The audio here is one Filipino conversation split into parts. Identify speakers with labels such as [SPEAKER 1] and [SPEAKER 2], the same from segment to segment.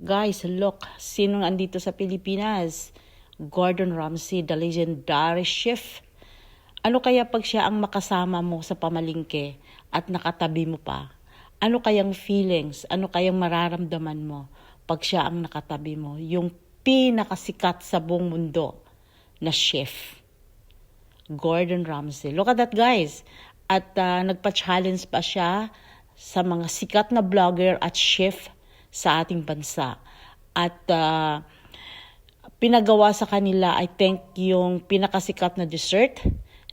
[SPEAKER 1] Guys, look, sinong andito sa Pilipinas? Gordon Ramsay, the legendary chef. Ano kaya pag siya ang makasama mo sa pamalingke at nakatabi mo pa? Ano kayang feelings, ano kayang mararamdaman mo pag siya ang nakatabi mo? Yung pinakasikat sa buong mundo na chef, Gordon Ramsay. Look at that, guys. At nagpa-challenge pa siya sa mga sikat na vlogger at chef sa ating bansa. At pinagawa sa kanila, I think, yung pinakasikat na dessert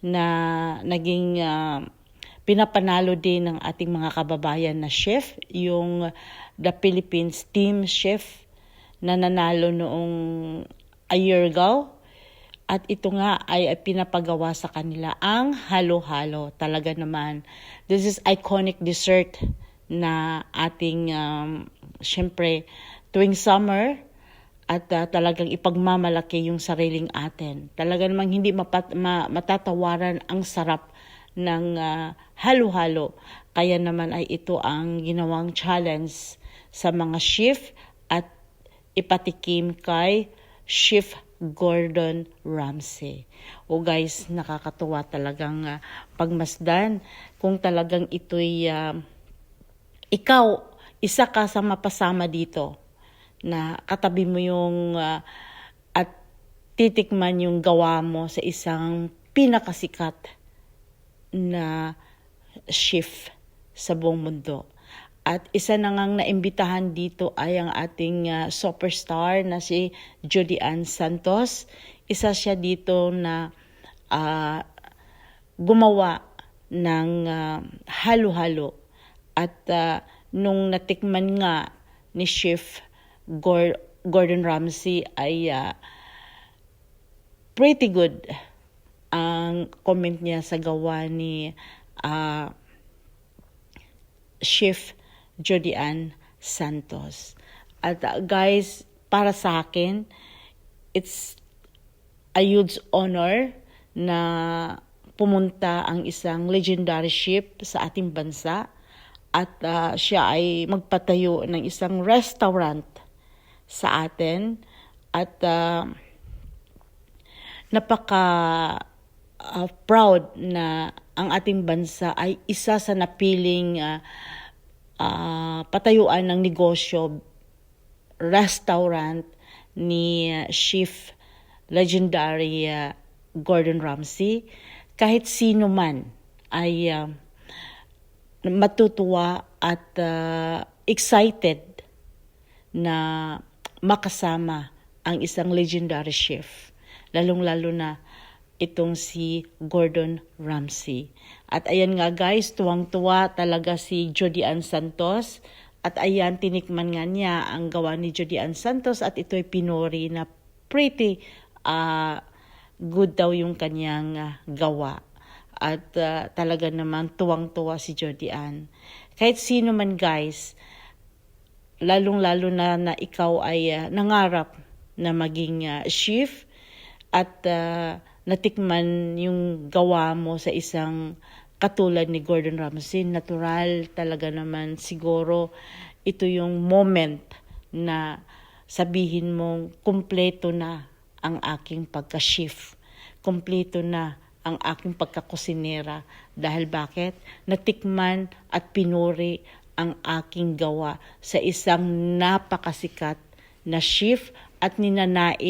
[SPEAKER 1] na naging pinapanalo din ng ating mga kababayan na chef, yung The Philippines Team Chef na nanalo noong a year ago. At ito nga ay pinapagawa sa kanila ang halo-halo. Talaga naman, this is iconic dessert na ating, syempre, tuwing summer at talagang ipagmamalaki yung sariling atin. Talaga namang hindi matatawaran ang sarap ng halo-halo. Kaya naman ay ito ang ginawang challenge sa mga chef at ipatikim kay Chef Gordon Ramsay. O guys, nakakatuwa talagang pagmasdan kung talagang ito'y ikaw, isa ka sa mapasama dito na katabi mo yung at titikman yung gawa mo sa isang pinakasikat na chef sa buong mundo. At isa na ngang naimbitahan dito ay ang ating superstar na si Jody Ann Santos. Isa siya dito na gumawa ng halo-halo. At nung natikman nga ni Chef Gordon Ramsay ay pretty good ang comment niya sa gawa ni Chef Jody Ann Santos. At guys, para sa akin, it's a huge honor na pumunta ang isang legendary chef sa ating bansa at siya ay magpatayo ng isang restaurant sa atin at napaka proud na ang ating bansa ay isa sa napiling patayuan ng negosyo, restaurant ni Chef legendary Gordon Ramsay. Kahit sino man ay matutuwa at excited na makasama ang isang legendary chef. Lalong-lalo na itong si Gordon Ramsay. At ayan nga guys, tuwang-tuwa talaga si Jody Ann Santos. At ayan, tinikman nga niya ang gawa ni Jody Ann Santos at ito'y pinuri na pretty good daw yung kanyang gawa. At talaga naman tuwang-tuwa si Jody Ann. Kahit sino man guys, lalong-lalo na ikaw ay nangarap na maging chef at natikman yung gawa mo sa isang katulad ni Gordon Ramsay. Natural talaga naman siguro ito yung moment na sabihin mong kumpleto na ang aking pagka-chef. Kumpleto na ang aking pagkakusinera. Dahil bakit? Natikman at pinuri ang aking gawa sa isang napakasikat na chef at ninanais